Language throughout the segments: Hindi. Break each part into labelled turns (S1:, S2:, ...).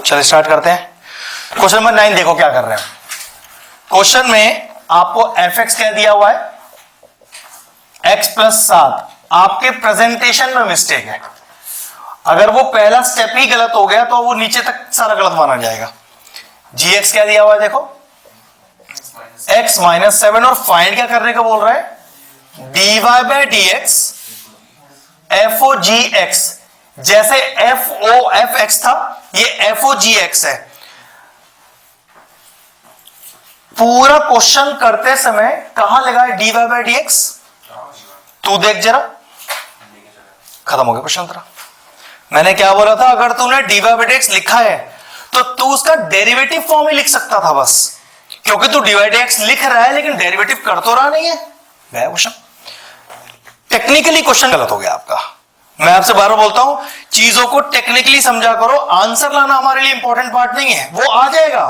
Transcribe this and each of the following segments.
S1: चलिए स्टार्ट करते हैं। क्वेश्चन नंबर 9 देखो क्या कर रहे हैं। क्वेश्चन में आपको एफ एक्स क्या दिया हुआ है, एक्स प्लस 7। आपके प्रेजेंटेशन में मिस्टेक है। अगर वो पहला स्टेप ही गलत हो गया तो वो नीचे तक सारा गलत माना जाएगा। जी एक्स क्या दिया हुआ है देखो, एक्स माइनस 7, और फाइंड क्या करने का बोल रहा है, dy by D X F O G X. जैसे एफ ओ एफ एक्स था, ये एफ ओ जी एक्स है। पूरा क्वेश्चन करते समय कहां लगा है dy बाय डी एक्स, तू देख जरा, खत्म हो गया क्वेश्चन तेरा। मैंने क्या बोला था, अगर तूने dy बाय डी एक्स लिखा है तो तू उसका डेरिवेटिव फॉर्म ही लिख सकता था बस, क्योंकि तू dy बाय डी एक्स लिख रहा है लेकिन डेरिवेटिव कर तो रहा नहीं है। गया क्वेश्चन, टेक्निकली क्वेश्चन गलत हो गया आपका। मैं आपसे बार बार बोलता हूं, चीजों को टेक्निकली समझा करो। आंसर लाना हमारे लिए इंपॉर्टेंट पार्ट नहीं है, वो आ जाएगा।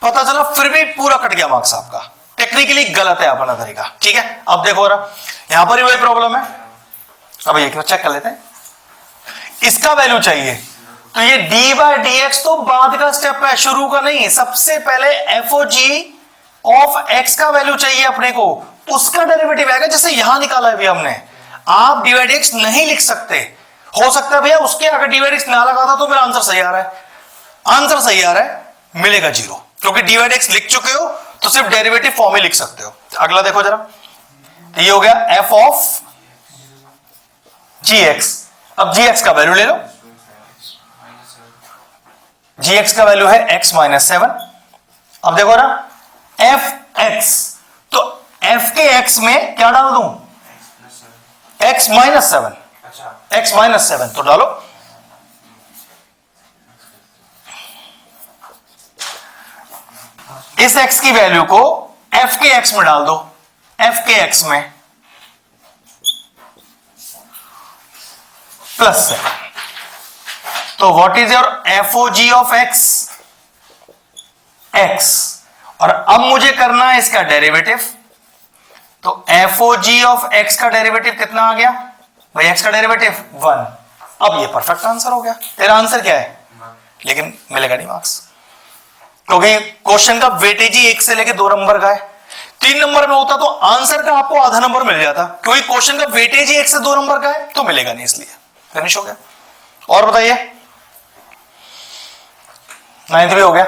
S1: पता चला फिर भी पूरा कट गया मार्क्स आपका, टेक्निकली गलत है अपना तरीका। ठीक है, अब देखो रहा, यहां पर ही वही प्रॉब्लम है। अब ये चेक कर लेते हैं, इसका वैल्यू चाहिए तो ये डी बाय डी एक्स तो बाद का स्टेप है, शुरू का नहीं। सबसे पहले F O G of X का वैल्यू चाहिए अपने को, उसका डेरिवेटिव आएगा। जैसे यहां निकाला है अभी हमने, आप डी बाय डी एक्स नहीं लिख सकते। हो सकता है भैया उसके अगर डी बाय डी एक्स ना लगा था तो मेरा आंसर सही आ रहा है, आंसर सही आ रहा है, मिलेगा 0, क्योंकि डी बाय डी एक्स लिख चुके हो तो सिर्फ डेरिवेटिव फॉर्म ही लिख सकते हो। अगला देखो जरा, ये हो गया एफ ऑफ जी एक्स। अब जी एक्स का वैल्यू ले लो, जी एक्स का वैल्यू है एक्स माइनस 7। अब देखो ना एफ एक्स, तो एफ के एक्स में क्या डाल दूं, एक्स माइनस 7, एक्स माइनस 7 तो डालो। इस एक्स की वैल्यू को एफ के एक्स में डाल दो, एफ के एक्स में प्लस 7। तो what is your F O G of X, X. और अब मुझे करना है इसका डेरिवेटिव, तो F O G of X का डेरिवेटिव कितना आ गया भाई, एक्स का डेरिवेटिव 1। अब ये परफेक्ट आंसर हो गया। तेरा आंसर क्या है, लेकिन मिलेगा नहीं मार्क्स, क्योंकि क्वेश्चन का वेटेज ही 1 से लेके 2 नंबर का है। 3 नंबर में होता तो आंसर का आपको आधा नंबर मिल जाता, क्योंकि क्वेश्चन का वेटेज ही 1 से 2 नंबर का है, तो मिलेगा नहीं, इसलिए फिनिश हो गया। और बताइए, 9th भी हो गया।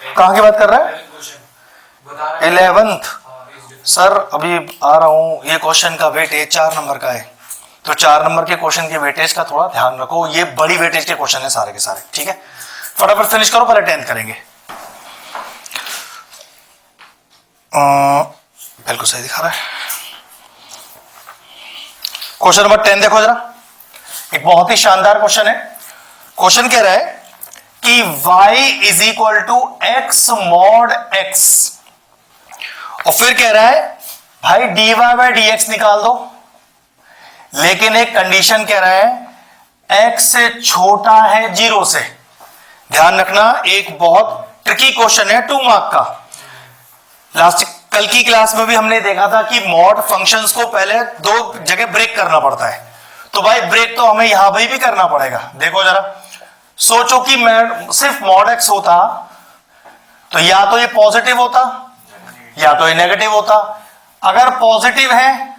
S1: कहां की बात कर रहा है, 11th। सर अभी आ रहा हूं, ये क्वेश्चन का वेटेज 4 नंबर का है, तो 4 नंबर के क्वेश्चन के वेटेज का थोड़ा ध्यान रखो। ये बड़ी वेटेज के क्वेश्चन है सारे के सारे, ठीक है। फटाफट फिनिश करो, पहले 10th करेंगे। बिल्कुल सही दिखा रहा है। क्वेश्चन नंबर 10 देखो जरा, एक बहुत ही शानदार क्वेश्चन है। क्वेश्चन कह रहा है कि y is equal to X mod X, और फिर कह रहा है भाई dy बाय डी एक्स निकाल दो, लेकिन एक कंडीशन कह रहा है x से छोटा है 0 से। ध्यान रखना, एक बहुत ट्रिकी क्वेश्चन है, 2 मार्क का। लास्ट कल की क्लास में भी हमने देखा था कि मॉड फंक्शंस को पहले 2 जगह ब्रेक करना पड़ता है, तो भाई ब्रेक तो हमें यहां पर भी करना पड़ेगा। देखो जरा, सोचो कि मैं सिर्फ मॉड एक्स होता तो या तो ये पॉजिटिव होता या तो ये नेगेटिव होता। अगर पॉजिटिव है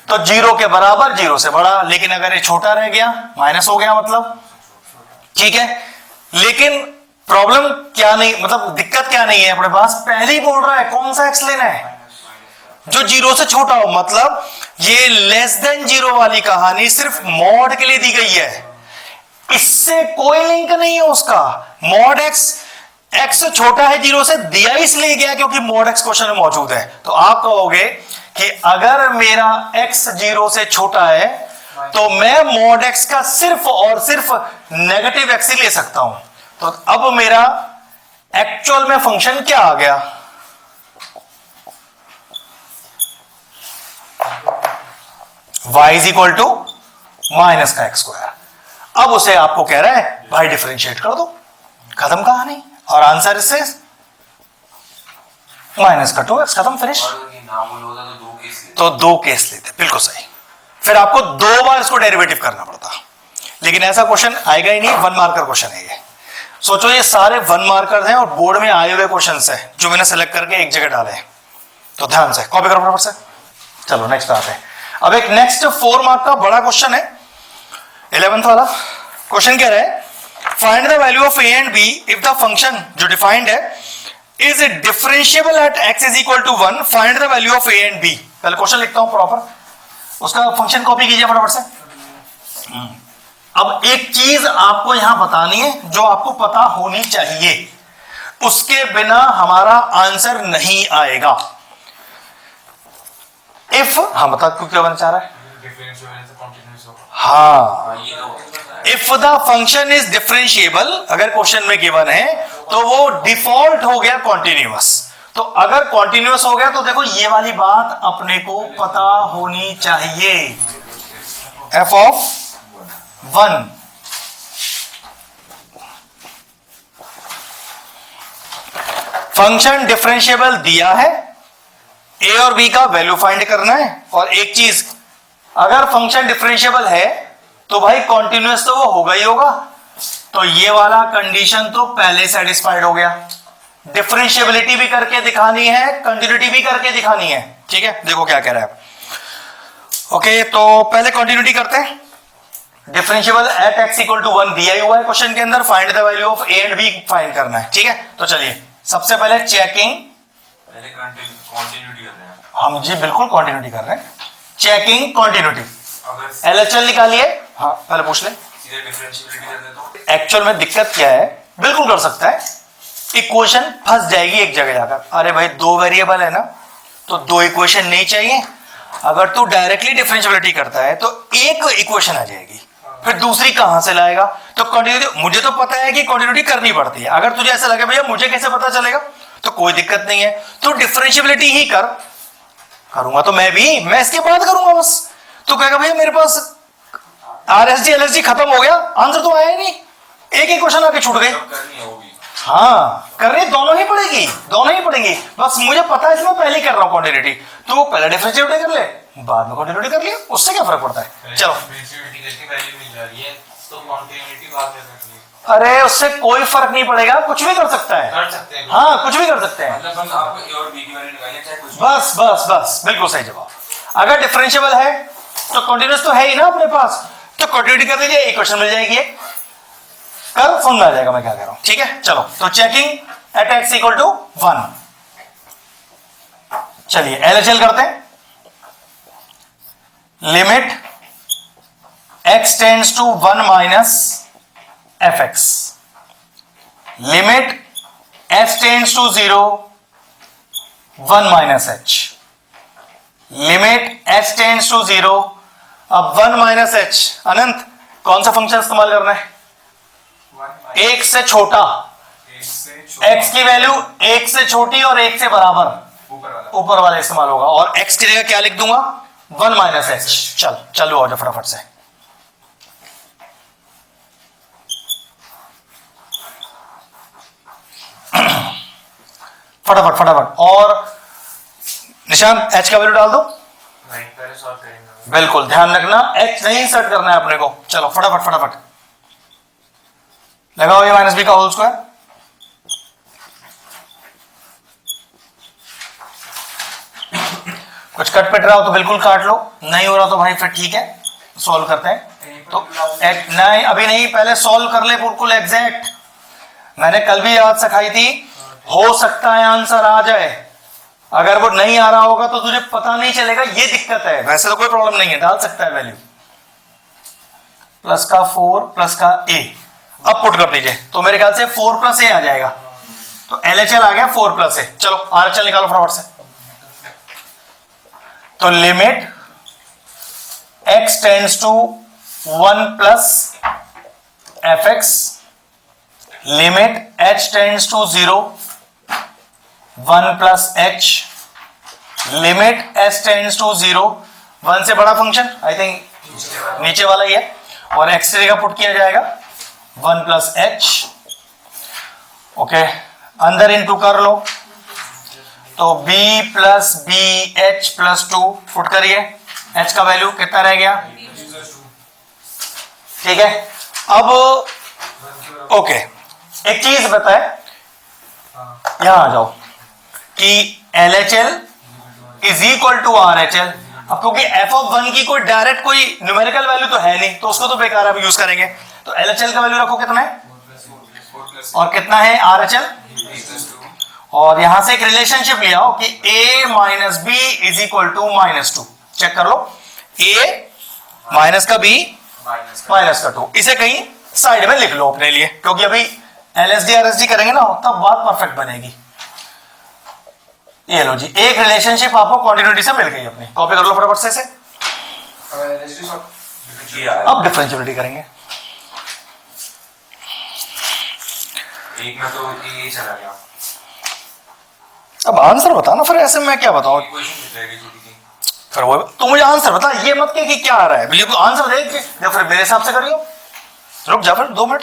S1: तो 0 के बराबर, 0 से बड़ा, लेकिन अगर ये छोटा रह गया माइनस हो गया मतलब, ठीक है। लेकिन प्रॉब्लम क्या नहीं, मतलब दिक्कत क्या नहीं है अपने पास, पहले ही बोल रहा है कौन सा एक्स लेना है, जो 0 से छोटा हो। मतलब ये लेस देन 0 वाली कहानी सिर्फ मॉड के लिए दी गई है, इससे कोई लिंक नहीं है उसका। मॉड एक्स एक्स से छोटा है 0 से, दिया इसलिए गया क्योंकि मॉड एक्स क्वेश्चन में मौजूद है। तो आप कहोगे कि अगर मेरा x 0 से छोटा है तो मैं मॉड एक्स का सिर्फ और सिर्फ नेगेटिव एक्स ही ले सकता हूं। तो अब मेरा एक्चुअल में फंक्शन क्या आ गया, y is equal to minus का एक्स स्क्वायर। अब उसे आपको कह रहा है भाई डिफरेंशिएट कर दो, खत्म कहानी, और आंसर इससे माइनस का 2x, खत्म, फिनिश। तो 2 केस लेते, बिल्कुल सही। फिर आपको 2 बार इसको डेरिवेटिव करना पड़ता, लेकिन ऐसा क्वेश्चन आएगा ही नहीं, 1 मार्कर क्वेश्चन है ये। सोचो ये सारे 1 मार्कर हैं और बोर्ड में आए हुए क्वेश्चन है जो मैंने सेलेक्ट करके एक जगह डाले हैं, तो ध्यान से कॉपी करो फटाफट से। चलो नेक्स्ट आते हैं। अब एक नेक्स्ट 4 मार्क का बड़ा क्वेश्चन है, 11th वाला। क्वेश्चन कह रहा है find the value of A and B if the function जो डिफाइंड है is differentiable at x is equal to 1, find the value of A and B. पहले क्वेश्चन लिखता हूं प्रॉपर, उसका फंक्शन कॉपी कीजिए फटाफट से। अब एक चीज आपको यहां बतानी है जो आपको पता होनी चाहिए, उसके बिना हमारा आंसर नहीं आएगा। इफ बता क्यों क्या बनना चाह रहा है? हाँ, if the function is differentiable, अगर क्वेश्चन में गिवन है तो वो डिफॉल्ट हो गया कॉन्टिन्यूअस। तो अगर कॉन्टिन्यूअस हो गया तो देखो ये वाली बात अपने को पता होनी चाहिए, एफ ऑफ 1 फंक्शन डिफरेंशिएबल दिया है, ए और बी का वैल्यू फाइंड करना है। और एक चीज, अगर फंक्शन डिफरेंशिएबल है तो भाई कॉन्टिन्यूअस तो वो होगा ही होगा, तो ये वाला कंडीशन तो पहले सेटिस्फाइड हो गया। डिफरेंशिएबिलिटी भी करके दिखानी है, कंटिन्यूटी भी करके दिखानी है, ठीक है। देखो क्या कह रहा है। ओके, तो पहले कंटिन्यूटी करते हैं। Differentiable at x equal to 1 दिया ही हुआ है क्वेश्चन के अंदर, find the value of A and B find करना है, ठीक है। तो चलिए सबसे पहले चेकिंग,
S2: पहले कंटिन्यूटी कर रहे हैं
S1: हम जी बिल्कुल कंटिन्यूटी कर रहे हैं। चेकिंग कंटिन्यूटी,
S2: अगर
S1: एलएचएल निकालिए। हाँ पहले पूछ ले,
S2: सीधे डिफरेंशिएबिलिटी कर दे तो
S1: एक्चुअल में दिक्कत क्या है, बिल्कुल कर सकता है। इक्वेशन फंस जाएगी एक जगह जाकर, अरे भाई 2 वेरिएबल है ना, तो 2 इक्वेशन नहीं चाहिए। अगर तू डायरेक्टली डिफरेंशिएबिलिटी करता है तो एक इक्वेशन आ जाएगी, फिर दूसरी कहां से लाएगा? तो कंटिन्यूटी, मुझे तो पता है कि कंटिन्यूटी करनी पड़ती है। अगर तुझे ऐसा लगे भैया मुझे कैसे पता चलेगा, तो कोई दिक्कत नहीं है, तो डिफरेंशिएबिलिटी ही करूंगा तो मैं इसके बाद करूंगा बस। तो कहेगा भैया मेरे पास आरएसडी एलएसडी खत्म हो गया, आंसर तो आया ही नहीं, एक इक्वेशन आके छूट गई।
S2: करनी है वो भी।
S1: हाँ करनी दोनों ही पड़ेगी, दोनों ही पड़ेंगी, बस मुझे पता है इसमें पहले कर रहा हूं क्वांटिटी, तो वो पहले डिफरेंशिएबिलिटी कर ले, बाद में क्वांटिटी कर लिया, उससे क्या फर्क पड़ता है। चलो
S2: डिफरेंशिएबिलिटी करके वैल्यू मिल जा रही है तो कंटिन्यूटी बाद में करनी है।
S1: अरे उससे कोई फर्क नहीं पड़ेगा, कुछ भी कर सकता है,
S2: कर सकते हैं,
S1: हाँ कुछ भी कर सकते हैं,
S2: मतलब बस आपको ए और बी की वैल्यू निकालनी है, चाहे कुछ भी।
S1: बस बस बस बिल्कुल सही जवाब। अगर डिफरेंशिएबल है तो कंटीन्यूअस तो है ही ना अपने पास, तो कंटिन्यूटी कर दीजिए, इक्वेशन मिल जाएगी एक, कर समझ में आ जाएगा मैं क्या कह रहा हूं, ठीक है। चलो तो checking at x equal to 1, चलिए एलएचएल करते हैं। Limit x tends to 1 minus fx, limit h tends to 0 1 minus h, limit h tends to 0। अब 1 माइनस h, अनंत कौन सा फंक्शन इस्तेमाल करना है? एक से छोटा, x की वैल्यू 1 से छोटी और 1 से बराबर ऊपर वाला इस्तेमाल होगा, और x की जगह क्या लिख दूंगा? 1 माइनस h। चलो आओ फटाफट से, फटाफट फटाफट। और निशान h का वैल्यू डाल दो,
S2: पहले सॉल्व करेंगे।
S1: बिल्कुल ध्यान रखना h नहीं सेट करना है अपने को। चलो फटाफट फटाफट लगाओ ये माइनस बी का होल स्क्वायर, कुछ कट पिट रहा हो तो बिल्कुल काट लो, नहीं हो रहा तो भाई फिर ठीक है सॉल्व करते हैं। तो नहीं अभी नहीं, पहले सॉल्व कर ले बिल्कुल एग्जैक्ट। मैंने कल भी याद सिखाई थी, हो सकता है आंसर आ जाए, अगर वो नहीं आ रहा होगा तो तुझे पता नहीं चलेगा, ये दिक्कत है। वैसे तो कोई प्रॉब्लम नहीं है, डाल सकता है वैल्यू, प्लस का 4 प्लस का a, अब पुट कर दीजिए तो मेरे ख्याल से 4 प्लस a आ जाएगा, तो LHL आ गया 4 प्लस a। चलो RHL निकालो फटाफट से। तो limit x tends to 1 plus fx, limit h tends to 0 1 plus h, limit s tends to 0 1 से बड़ा फंक्शन आई थिंक नीचे वाला ही है, और x की जगह पुट किया जाएगा 1 प्लस h। ओके अंदर इनटू कर लो, तो b plus B H plus 2 put करिए, एच का वैल्यू कितना रह गया, ठीक है। अब ओके, एक चीज बताए, यहां आ जाओ कि LHL is equal to RHL। अब क्योंकि f(1) की कोई डायरेक्ट कोई न्यूमेरिकल वैल्यू तो है नहीं, तो उसको तो बेकार अब यूज करेंगे। तो LHL का वैल्यू रखो कितना है, और कितना है RHL, और यहां से एक रिलेशनशिप ले आओ कि a minus B is equal to -2। Check कर लो, a माइनस का b माइनस का 2। इसे कहीं साइड में लिख लो अपने लिए, क्योंकि अभी LSD RSD करेंगे ना, तब बात परफेक्ट बनेगी। ये लो जी, एक रिलेशनशिप आपको कंटिन्यूटी से मिल गई अपनी, कॉपी कर लो फटाफट से इसे। अब डिफरेंशियबिलिटी करेंगे।
S2: एक में तो ये चला गया।
S1: अब आंसर बता ना, फिर ऐसे मैं क्या बताऊं,
S2: क्वेश्चन रहेगी छोटी सी।
S1: फिर वो तू मुझे आंसर बता, ये मत कि क्या आ रहा है, बिल्कुल आंसर देख के फिर मेरे हिसाब से करियो। रुक जा फिर 2 मिनट,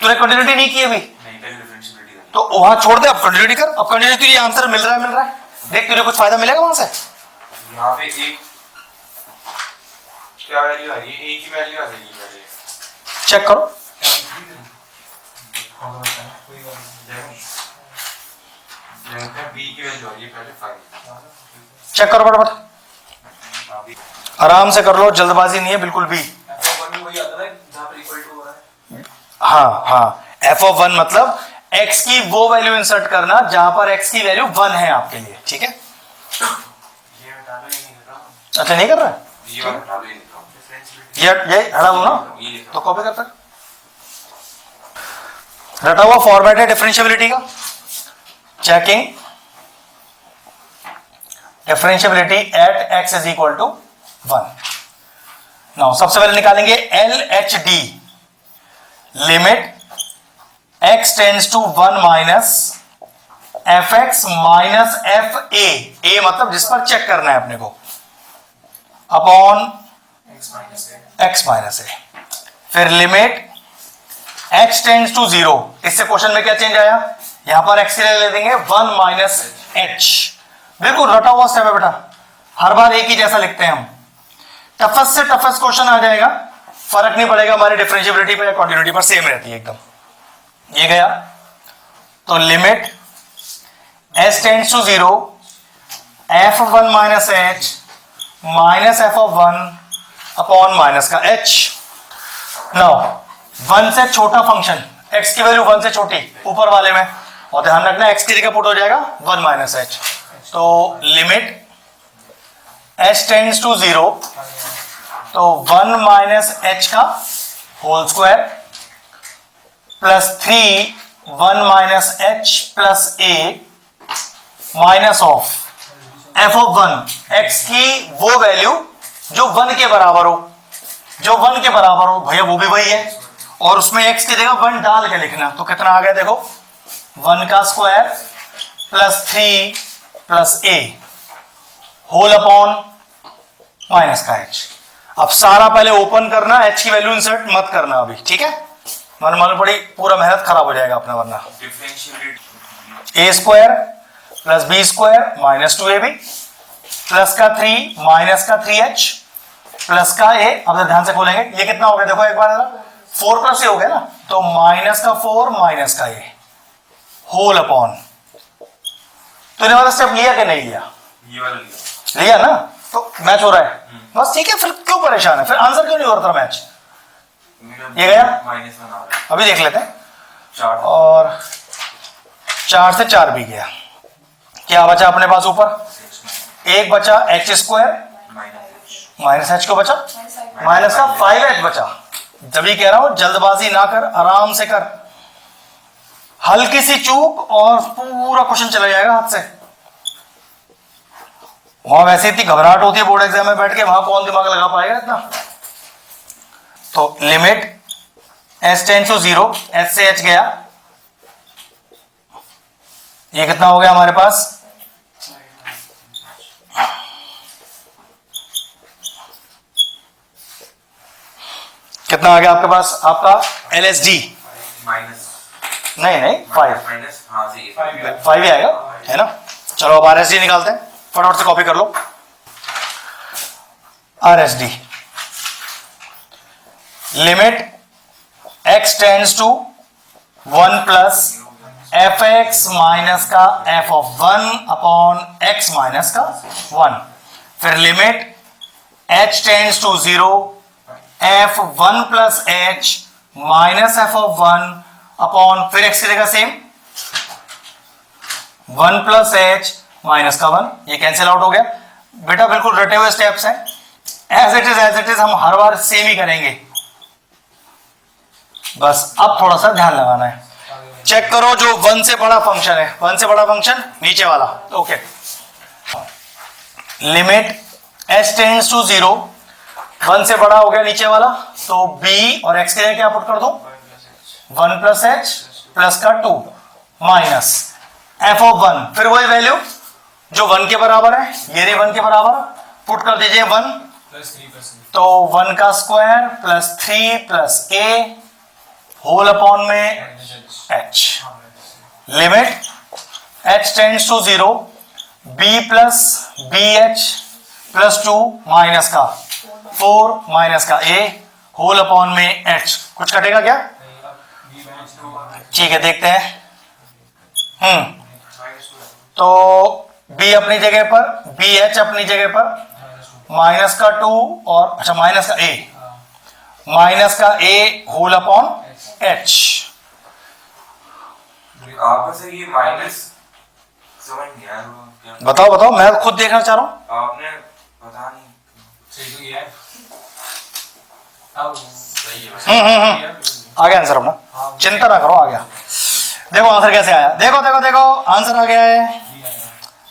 S1: तूने कंटिन्यूटी नहीं की अभी,
S2: नहीं पहले डिफरेंशियबिलिटी
S1: तो वहां छोड़ दे, अब कंटिन्यूटी कर। अब कंटिन्यूटी के लिए आंसर मिल रहा है, देख तुझे कुछ फायदा मिलेगा वहां से।
S2: यहाँ पे एक क्या वैल्यू आ रही है, एक ही वैल्यू आ जाएगी पहले।
S1: चेक करो,
S2: बी की वैल्यू आ रही है पहले 5।
S1: चेक करो फटाफट, आराम से कर लो, जल्दबाजी नहीं है बिल्कुल भी। हाँ हाँ, f(1) मतलब x की वो वैल्यू इंसर्ट करना जहां पर x की वैल्यू 1 है आपके लिए, ठीक है। अच्छा नहीं कर रहा है, ये हटा दो ना, तो कॉपी करता है। रटा हुआ फॉर्मेट है डिफरेंशियबिलिटी का, checking differentiability at x is equal to 1। Now सबसे पहले निकालेंगे LHD, limit x tends to 1 minus fx minus fa, a मतलब जिस पर चेक करना है अपने को, अपॉन x माइनस a। फिर लिमिट x टेंड्स टू 0, इससे क्वेश्चन में क्या चेंज आया, यहां पर x के लिए ले देंगे 1 माइनस h। बिल्कुल रटा हुआ स्टेप है बेटा, हर बार एक ही जैसा लिखते हैं हम। टफेस्ट से टफेस्ट क्वेश्चन आ जाएगा, फर्क नहीं पड़ेगा हमारी डिफरेंशियबिलिटी पर या कंटिन्यूटी पर, सेम रहती है एकदम। ये गया तो limit s tends to 0 f(1) minus h minus f(1) upon minus का h। नाउ 1 से छोटा फंक्शन, x की वैल्यू 1 से छोटी ऊपर वाले में, और ध्यान रखना x की जगह पुट हो जाएगा 1 माइनस h। तो लिमिट s टेंड्स टू 0, तो 1 माइनस h का whole square plus 3 1 minus h plus a minus of f(1), x की वो वैल्यू जो 1 के बराबर हो, जो 1 के बराबर हो भैया वो भी वही है, और उसमें x की जगह 1 डाल के लिखना। तो कितना आ गया देखो, 1 का square plus 3 plus a whole upon minus का h। अब सारा पहले ओपन करना, h की वैल्यू इंसर्ट मत करना अभी, ठीक है, मन मालूम पड़ी पूरा मेहनत खराब हो जाएगा अपना, वरना a square plus b square minus 2ab plus का 3 माइनस का 3h प्लस का a। अब ध्यान से खोलेंगे, ये कितना हो गया देखो एक बार, 4 प्लस a हो गया ना, तो माइनस का 4 माइनस का a होल अपॉन। तूने वाला स्टेप लिया कि नहीं लिया,
S2: ये वाला लिया,
S1: लिया ना, तो मैच हो रहा है बस, ठीक है। फिर क्यों परेशान है, फिर आंसर क्यों नहीं हो रहा था मैच, ये गया
S2: -1 आ रहा है।
S1: अभी देख लेते हैं।
S2: 4
S1: और 4 से 4 भी गया, क्या बचा अपने पास ऊपर, एक बचा h स्क्वायर माइनस h को बचा माइनस का 5h बचा। जब ही कह रहा हूं जल्दबाजी ना कर, आराम से कर, हल्की सी चूक और पूरा क्वेश्चन चला जाएगा हाथ से। वहां वैसे इतनी घबराहट होती है बोर्ड एग्जाम में बैठ के, वहां कौन दिमाग लगा पाएगा इतना। तो limit s tends to 0, h से h गया, ये कितना हो गया हमारे पास, कितना आ गया आपके पास, आपका LSD
S2: माइनस
S1: नहीं 5
S2: माइनस, हाँ जी
S1: 5 ही आएगा, है ना। चलो अब RSD निकालते हैं, फटाफट से कॉपी कर लो। RSD, limit x tends to 1 plus fx minus का f of 1 upon x minus का 1, फिर limit h tends to 0 f 1 plus h minus f of 1 upon फिर x की जगह सेम 1 प्लस h माइनस का 1, ये कैंसिल आउट हो गया बेटा। बिल्कुल रटे हुए स्टेप्स हैं, एज इट इज हम हर बार सेम ही करेंगे, बस अब थोड़ा सा ध्यान लगाना है। चेक करो जो 1 से बड़ा फंक्शन है, 1 से बड़ा फंक्शन नीचे वाला, okay. Limit h tends to 0, 1 से बड़ा हो गया नीचे वाला, तो b और x के लिए क्या पुट कर दो 1 प्लस h प्लस का 2 माइनस f ऑफ 1, फिर वही वैल्यू जो 1 के बराबर है, ये रे 1 के बराबर पुट कर दीजिए 1, तो 1 का square plus 3 plus a whole upon में h, limit h tends to 0 b plus bh plus 2 minus का 4 माइनस का a होल अपॉन में h, कुछ कटेगा क्या? ठीक है देखते हैं। तो b अपनी जगह पर, bh अपनी जगह पर, माइनस का 2 और अच्छा माइनस का a होल अपॉन h।
S2: आप से ये माइनस समझ नहीं आया क्या?
S1: बताओ मैं खुद देखना चाह रहा हूं।
S2: आपने पता नहीं सही है। अब सही है।
S1: आ गया आंसर अपना, चिंता ना करो आ गया। देखो आंसर कैसे आया, देखो आंसर आ गया है।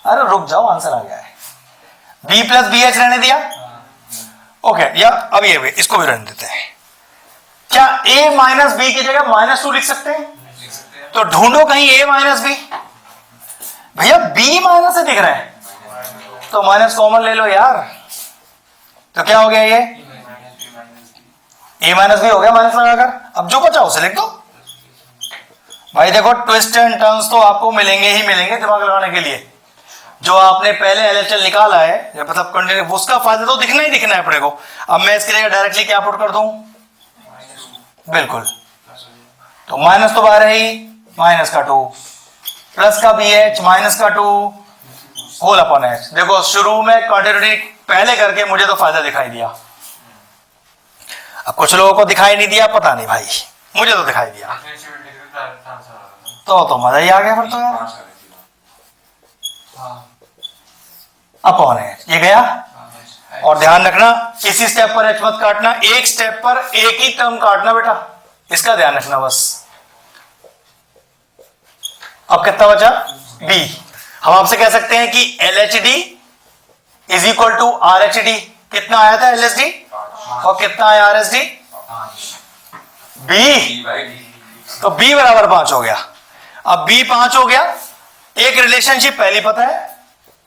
S1: अरे रुक जाओ, आंसर आ गया है। b प्लस बी एच रहने दिया, ओके। या अब ये इसको भी रहने देते हैं। क्या a माइनस बी की जगह माइनस 2 लिख सकते हैं? तो ढूंढो कहीं a माइनस बी। भैया b माइनस से दिख रहा है, तो माइनस कॉमन ले लो यार, तो क्या हो गया ये a माइनस बी हो गया माइनस लगाकर। अब जो बचा उसे लिख दो। भाई देखो ट्विस्ट एंड टर्न्स तो आपको मिलेंगे ही मिलेंगे दिमाग लगाने के लिए। जो आपने पहले एलएचएल निकाला है, मतलब कंटिन्यू, उसका फायदा तो दिखना ही दिखना है अपने को। अब मैं इसके लिए डायरेक्टली क्या पुट कर दूं, बिल्कुल, तो माइनस तो बाहर है ही, माइनस का 2 प्लस का bh माइनस का 2 होल अपॉन h। देखो शुरू में कंटिन्यूटी पहले करके मुझे तो फायदा दिखाई दिया, अब कुछ लोगों को दिखाई नहीं दिया, पता नहीं भाई, मुझे तो दिखाई दिया। तो मजा ही आ गया फिर तो यार। अपॉन h ये गया, और ध्यान रखना किसी स्टेप पर h मत काटना, एक स्टेप पर एक ही टर्म काटना बेटा, इसका ध्यान रखना बस। अब कितना बचा b। हम आपसे कह सकते हैं कि LHD is equal to RHD। कितना आया था LHD और कितना आया RSD? b, तो b बराबर 5 हो गया। अब b 5 हो गया, एक रिलेशनशिप पहली पता है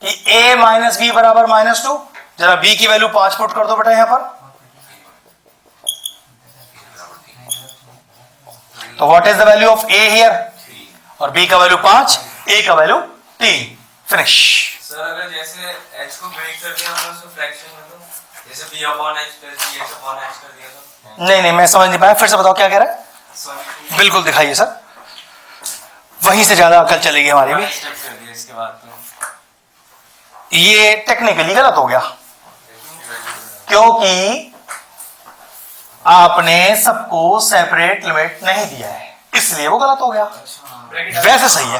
S1: कि a माइनस बी बराबर -2। जरा b की वैल्यू 5 पुट कर दो बेटा यहां पर, तो what is the value of a here, और b का वैल्यू 5, a का वैल्यू 3, फिनिश।
S2: सर अगर जैसे h को ब्रेक कर दिया हमने उसको फ्रैक्शन में, तो जैसे b upon h plus bh upon h कर दिया तो
S1: नहीं मैं समझ नहीं पाया, फिर से बताओ क्या कह रहा है। बिल्कुल दिखाइए सर, वहीं से ज्यादा अकल चलेगी हमारी भी।
S2: स्टेप कर दिया इसके बाद तो
S1: ये टेक्निकली गलत हो गया, क्योंकि आपने सबको सेपरेट लिमिट नहीं दिया है, इसलिए वो गलत हो गया। वैसे सही है,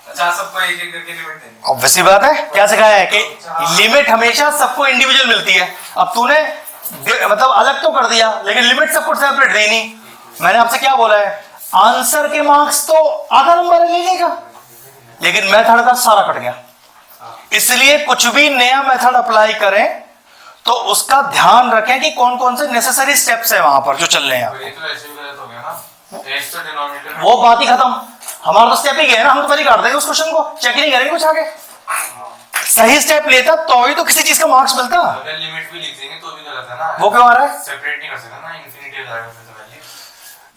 S2: अच्छा सबको एक एक करके लिमिट देनी।
S1: ऑब्वियसली बात है, क्या सिखाया है कि लिमिट हमेशा सबको इंडिविजुअल मिलती है। अब तूने मतलब अलग तो कर दिया, लेकिन लिमिट सबको सेपरेट दी नहीं। मैंने आपसे क्या बोला है, आंसर के मार्क्स तो आधा नंबर ले लेगा, लेकिन मेथड का सारा कट गया। इसलिए कुछ भी नया मेथड अप्लाई करें तो उसका ध्यान रखें कि कौन कौन से नेसेसरी स्टेप्स है वहां पर जो चल रहे हैं।
S2: ये तो ऐसे भी गलत हो गया ना, h तो डिनोमिनेटर
S1: वो बात ही खत्म, हमारा तो स्टेप ही गया ना, हम तो पहले काट देंगे उस क्वेश्चन को, चेक ही नहीं करेंगे कुछ आगे। सही स्टेप लेता तो ही तो किसी चीज का मार्क्स मिलता।
S2: अगर लिमिट भी लिख देंगे तो भी गलत है ना,
S1: वो क्यों आ रहा है,
S2: सेपरेट नहीं कर सकते ना, इंफिनिटी आ जाएगा फिर तो वैल्यू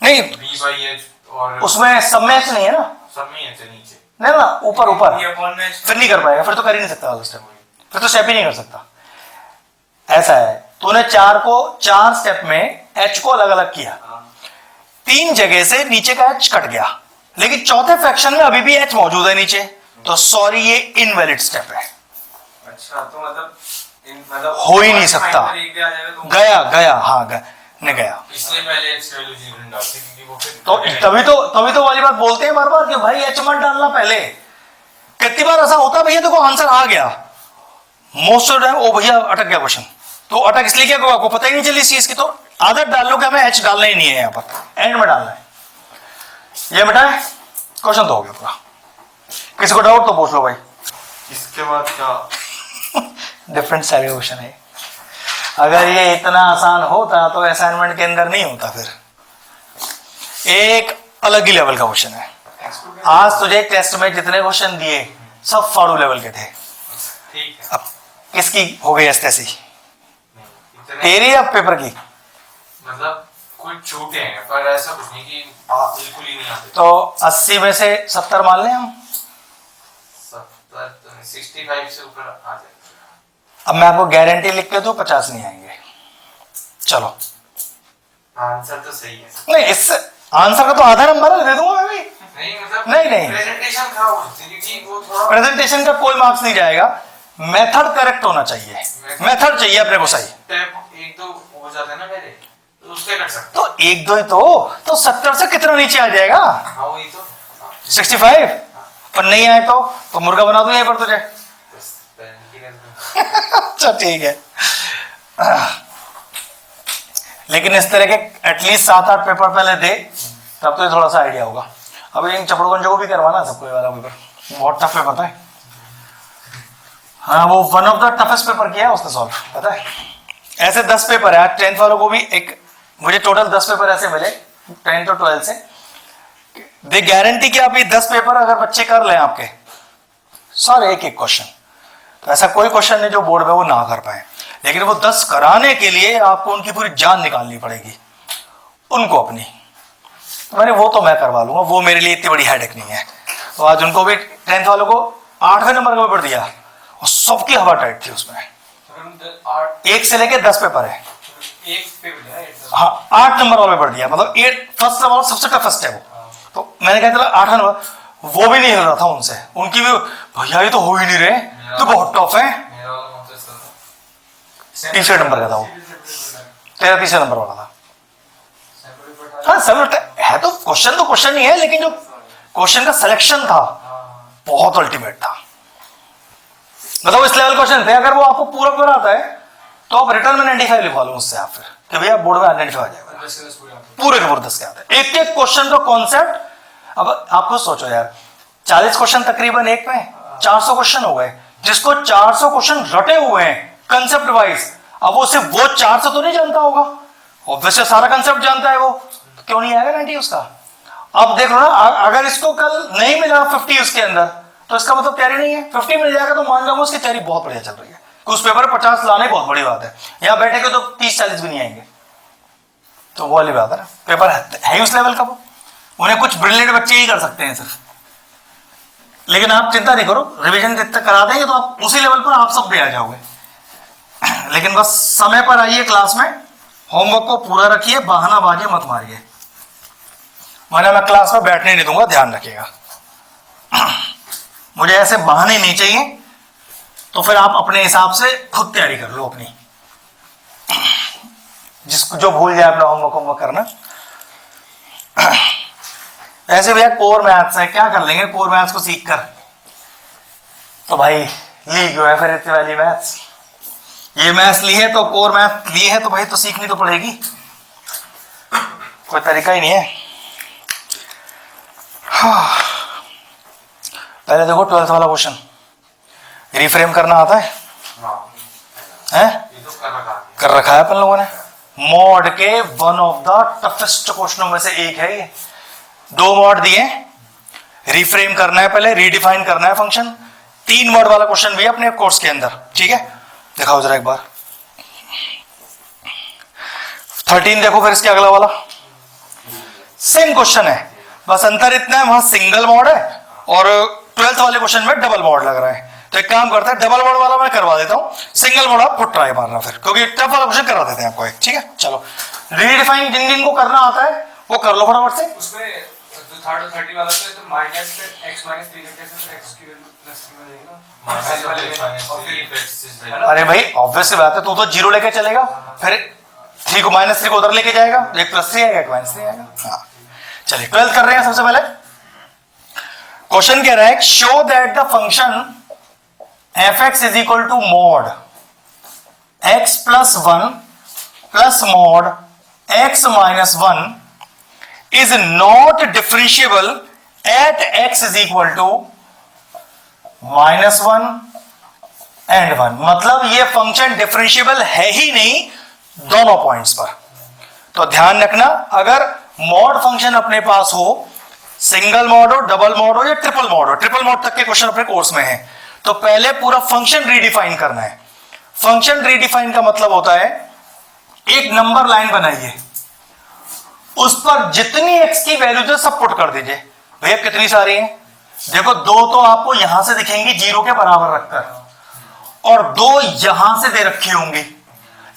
S1: नहीं
S2: b by h और
S1: उसमें सब मैच नहीं है ना,
S2: सब में ही है नीचे
S1: नहीं ना ऊपर ऊपर,
S2: b upon h
S1: फिर नहीं कर पाएगा, फिर तो कर ही नहीं सकता वाला स्टेप, फिर तो स्टेप ही नहीं कर सकता। ऐसा है, तूने 4 स्टेप में h को अलग अलग किया, 3 जगह से नीचे का h कट गया, लेकिन चौथे फ्रैक्शन में अभी भी h मौजूद है नीचे, तो सॉरी ये इनवैलिड स्टेप है।
S2: अच्छा, तो मतलब
S1: हो ही नहीं सकता। गया गया, हाँ गया, नहीं गया।
S2: इसलिए पहले x वैल्यू 0 नहीं डालते, क्योंकि वो फिर
S1: तो तभी तो वाली बात बोलते हैं बार बार कि भाई h मत डालना पहले। कितनी बार ऐसा होता है भैया देखो आंसर आ गया, मोस्ट ऑफ टाइम ओ भैया अटक गया क्वेश्चन, तो अटक इसलिए क्या आपको पता ही नहीं चली इस चीज की, तो आदत डाल लो कि हमें h डालना ही नहीं है, यहाँ पर एंड में डालना है। ये बेटा क्वेश्चन तो हो गया पूरा, किसी को डाउट तो पूछ लो भाई।
S2: इसके बाद क्या
S1: डिफरेंट सारे क्वेश्चन है, अगर ये इतना आसान होता तो असाइनमेंट के अंदर नहीं होता, फिर एक अलग ही लेवल का क्वेश्चन है। आज तुझे टेस्ट में जितने क्वेश्चन दिए सब फाड़ू लेवल के थे,
S2: ठीक है।
S1: अब किसकी हो गई ऐसी तेरी या पेपर की?
S2: मतलब कुछ छूटे हैं पर ऐसा कुछ नहीं कि आप बिल्कुल ही नहीं आते।
S1: तो 80 में से 70 मान लें हम,
S2: 65 से ऊपर आ जाए।
S1: अब मैं आपको गारंटी लिख के दूं 50 नहीं आएंगे। चलो
S2: आंसर तो सही है।
S1: नहीं, इस आंसर का तो आधा नंबर दे दूंगा मैं भी।
S2: नहीं मतलब
S1: नहीं।
S2: प्रेजेंटेशन खराब हो सकती है, क्योंकि वो थोड़ा
S1: प्रेजेंटेशन का कोई मार्क्स नहीं जाएगा, मेथड करेक्ट होना चाहिए, मेथड चाहिए अपने को सही।
S2: स्टेप 1-2 हो जाते हैं ना पहले, तो उससे कर सकते
S1: तो 1-2 ही तो 70 से कितना नीचे आ जाएगा?
S2: हैं। हाँ वही तो
S1: 65 पर नहीं आए तो मुर्गा बना दूं यहीं पर तुझे। अच्छा ठीक है, लेकिन इस तरह के एटलीस्ट 7-8 पेपर पहले दे, तब तो थोड़ा सा आइडिया होगा। अब इन चपड़गंजों को भी करवाना सबको ये वाला पेपर, बहुत टफ पेपर था। हाँ वो one of the toughest paper किया है उसने सॉल्व, पता है। ऐसे 10 पेपर है 10th वालों को भी, एक मुझे टोटल 10 पेपर ऐसे मिले 10 to 12 से, दे गारंटी कि आप ये 10 पेपर अगर बच्चे कर लें आपके सारे एक क्वेश्चन, तो ऐसा कोई क्वेश्चन नहीं जो बोर्ड में वो ना कर पाए, लेकिन वो 10 कराने के लिए आपको उनकी पूरी जान निकालनी पड़ेगी उनको अपनी। मैंने वो तो मैं करवा लूंगा, वो मेरे लिए इतनी बड़ी हेडेक नहीं है। तो आज उनको भी 10th वालों को 8वें नंबर का पेपर दिया और सबकी हवा टाइट थी उसमें, 1 से लेके 10 पेपर है, हाँ 8 नंबर वाला पेपर दिया, मतलब 8 फर्स्ट नंबर सबसे टफेस्ट है वो। तो मैंने कहा चला 8वां नंबर, वो भी नहीं हिल रहा था उनसे, उनकी भी भैया ये तो हो ही नहीं रहे, तो बहुत टफ है। तीसरे नंबर का था वो, तेरा तीसरे नंबर वाला था। हाँ सब है, तो क्वेश्चन ही है, लेकिन जो क्वेश्चन का सिलेक्शन था बहुत अल्टीमेट था, मतलब इस लेवल क्वेश्चन थे। अगर वो आपको पूरा पूरा आता है तो आप रिटर्न में 95 लिखवा लो मुझसे आप, फिर कि भैया बोर्ड में 95 आ जाएगा, पूरे के पूरे 10 के आते हैं। एक एक क्वेश्चन का कॉन्सेप्ट, अब आप खुद सोचो यार, 40 क्वेश्चन तकरीबन एक में 400 क्वेश्चन हो गए, जिसको 400 क्वेश्चन रटे हुए हैं कंसेप्ट वाइज, अब वो सिर्फ वो 400 तो नहीं जानता होगा, ऑब्वियसली सारा कंसेप्ट जानता है वो, तो क्यों नहीं आएगा 90 उसका। अब देख लो ना, अगर इसको कल नहीं मिला 50 उसके अंदर, तो इसका मतलब तैयारी नहीं है। 50 मिल जाएगा तो मान जाऊंगा उसकी तैयारी बहुत बढ़िया चल रही है, उस पेपर 50 लाने बहुत बड़ी बात है, यहाँ बैठे के तो 30-40 भी नहीं आएंगे, तो वो वाली बात है ना, पेपर है उस लेवल का, वो उन्हें कुछ ब्रिलियंट बच्चे ही कर सकते हैं सिर्फ। लेकिन आप चिंता नहीं करो, रिवीजन जितना करा देंगे तो आप उसी लेवल पर आप सब भी आ जाओगे। लेकिन बस समय पर आइए क्लास में, होमवर्क को पूरा रखिए, बहानाबाजी मत मारिए, वरना मैं क्लास में बैठने नहीं दूंगा, ध्यान रखिएगा। मुझे ऐसे बहाने नहीं चाहिए, तो फिर आप अपने हिसाब से खुद तैयारी कर लो अपनी, जिसको जो भूल जाए अपना होमवर्क करना। ऐसे भैया कोर मैथ्स है, क्या कर लेंगे कोर मैथ्स को सीख कर, तो भाई ली क्यों है फिर इतनी वाली मैथ्स, ये मैथ्स ली है तो कोर मैथ ली है तो भाई तो सीखनी तो पड़ेगी, कोई तरीका ही नहीं है। हाँ। पहले देखो 12th वाला क्वेश्चन, रिफ्रेम करना आता है? हैं? कर रखा है अपन लोगों ने, मॉड के वन ऑफ द टफेस्ट क्वेश्चनों में से एक है ये। 2 मॉड दिए, रिफ्रेम करना है पहले, रीडिफाइन करना है फंक्शन, 3 मॉड वाला क्वेश्चन भी है अपने कोर्स के अंदर, ठीक है। दिखाओ जरा एक बार 13 देखो, फिर इसके अगला वाला सेम क्वेश्चन है, बस अंतर इतना है वहां सिंगल मॉड है और 12th वाले क्वेश्चन में डबल मॉड लग रहा है। तो एक काम करते हैं, डबल मोड वाला मैं करवा देता हूं, सिंगल मोड आप खुद ट्राई मारना फिर, क्योंकि टफ वाला क्वेश्चन करा देते हैं आपको एक, ठीक है। चलो रीडिफाइन जिन जिन को करना आता है वो कर लो फटाफट से।
S2: उसमें जो थर्ड और 30 वाला तो माइनस फिर x माइनस 3 करके फिर x की वैल्यू प्लस 3 मिलेगी ना, और फिर इफेक्ट।
S1: अरे भाई ऑब्वियस सी बात है, तू तो जीरो लेके चलेगा, फिर 3 को माइनस 3 को उधर लेके जाएगा, एक प्लस 3 आएगा एक माइनस 3 आएगा। हाँ चलिए 12 कर रहे हैं। सबसे पहले क्वेश्चन कह रहा है show that the function f(x) is equal to mod x plus 1 plus mod x minus 1 is not differentiable at x is equal to -1 and 1। मतलब ये फंक्शन डिफरेंशिएबल है ही नहीं दोनों पॉइंट्स पर। तो ध्यान रखना, अगर मॉड फंक्शन अपने पास हो, सिंगल मॉड हो, डबल मॉड हो या ट्रिपल मॉड हो, ट्रिपल मॉड तक के क्वेश्चन अपने कोर्स में है, तो पहले पूरा फंक्शन रीडिफाइन करना है। फंक्शन रीडिफाइन का मतलब होता है एक नंबर लाइन बनाइए, उस पर जितनी x की वैल्यू है सब पुट कर दीजिए। भैया कितनी सारी हैं? देखो 2 तो आपको यहां से दिखेंगी 0 के बराबर रखकर, और 2 यहां से दे रखी होंगी,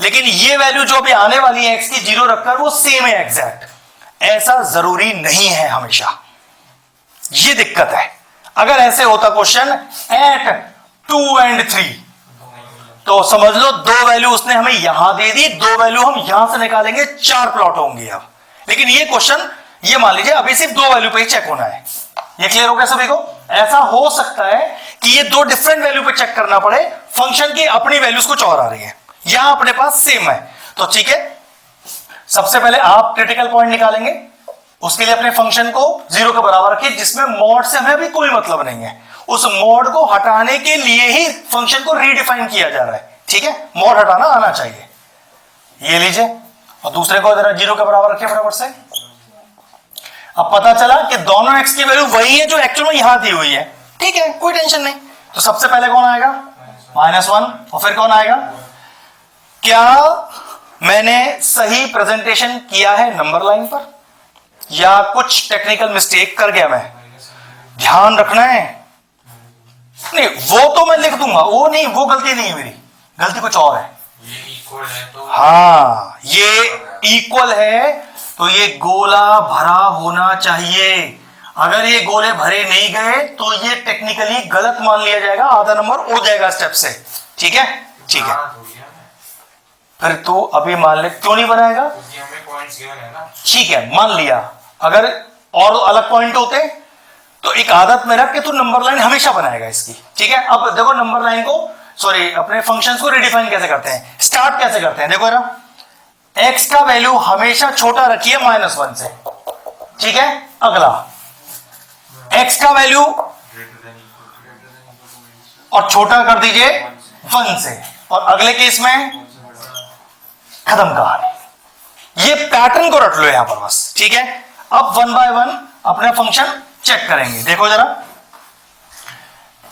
S1: लेकिन ये वैल्यू जो अभी आने वाली है x की 0 रखकर वो सेम है एग्जैक्ट। ऐसा जरूरी नहीं है हमेशा, ये दिक्कत है। अगर ऐसे होता क्वेश्चन एट 2 and 3 तो समझ लो 2 वैल्यू उसने हमें यहां दे दी, 2 वैल्यू हम यहां से निकालेंगे, 4 प्लॉट होंगे अब। लेकिन ये क्वेश्चन ये मान लीजिए अभी सिर्फ 2 वैल्यू पे ही चेक होना है। ये क्लियर हो गया सभी को? ऐसा हो सकता है कि ये 2 डिफरेंट वैल्यू पे चेक करना पड़े, फंक्शन की अपनी वैल्यूज कुछ और आ रही है, यहां अपने पास सेम है। तो ठीक है, सबसे पहले आप क्रिटिकल पॉइंट निकालेंगे, उसके लिए अपने फंक्शन को 0 के बराबर रखिए, जिसमें मॉड से हमें अभी कोई मतलब नहीं है। उस मॉड को हटाने के लिए ही फंक्शन को रीडिफाइन किया जा रहा है, ठीक है। मॉड हटाना आना चाहिए। ये लीजिए, और दूसरे को जरा 0 के बराबर रखिए फटाफट से। अब पता चला कि दोनों x की वैल्यू वही है जो एक्चुअल में यहां दी हुई है, ठीक है, कोई टेंशन नहीं। तो सबसे पहले कौन आएगा? -1, और फिर कौन आएगा? क्या मैंने सही प्रेजेंटेशन किया है नंबर लाइन पर, या कुछ टेक्निकल मिस्टेक कर गया मैं? ध्यान रखना है। नहीं वो तो मैं लिख दूंगा, वो नहीं, वो गलती नहीं है मेरी, गलती कुछ और है।
S2: ये इक्वल है तो
S1: हाँ, ये इक्वल है तो ये गोला भरा होना चाहिए। अगर ये गोले भरे नहीं गए तो ये टेक्निकली गलत मान लिया जाएगा, आधा नंबर उड़ जाएगा स्टेप से, ठीक है। ठीक है, फिर तू अभी मान ले, क्यों नहीं बनाएगा?
S2: हमें पॉइंट्स गिवन है ना।
S1: ठीक है, मान लिया, अगर और अलग पॉइंट होते तो एक आदत में रख के तू नंबर लाइन हमेशा बनाएगा इसकी, ठीक है। अब देखो नंबर लाइन को, सॉरी अपने फंक्शंस को रिडिफाइन कैसे करते हैं, स्टार्ट कैसे करते हैं। देखो ना, x का वैल्यू हमेशा छोटा रखिए -1 से, ठीक है। अगला x का वैल्यू और छोटा कर दीजिए 1 से, और अगले केस में खत्म कहानी। ये पैटर्न को रट लो यहां पर बस, ठीक है। अब 1 by 1 अपना फंक्शन चेक करेंगे। देखो जरा,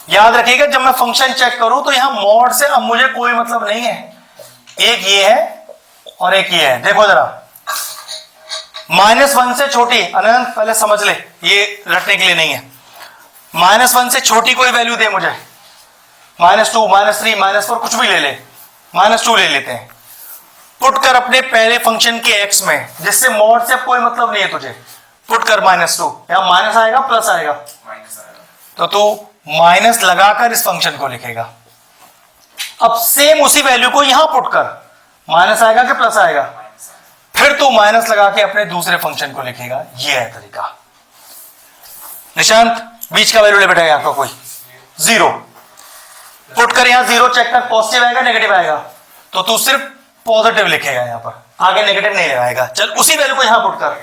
S1: याद रखिएगा जब मैं फंक्शन चेक करूं तो यहां मॉड से अब मुझे कोई मतलब नहीं है। एक ये है और एक ये है। देखो जरा, -1 से छोटी, अनंत पहले समझ ले, ये रटने के लिए नहीं है। -1 से छोटी कोई वैल्यू दे मुझे, -2, -3, -4 कुछ भी ले ले, -2 ले लेते हैं, पुट कर अपने पहले फंक्शन के x में, जिससे मॉड से कोई मतलब नहीं है तुझे, पुट कर -2, यहां माइनस आएगा प्लस आएगा, तो तू माइनस लगाकर इस फंक्शन को लिखेगा। अब सेम उसी वैल्यू को यहां पुट कर, माइनस आएगा कि प्लस आएगा, फिर तू माइनस लगा के अपने दूसरे फंक्शन को लिखेगा। ये है तरीका। निशांत बीच का वैल्यू ले बैठेगा आपका कोई 0, पुट कर यहां 0, चेक कर पॉजिटिव आएगा नेगेटिव आएगा, तो तू सिर्फ पॉजिटिव लिखेगा यहां पर, आगे नेगेटिव नहीं लगाएगा। चल उसी वैल्यू को यहां पुट कर,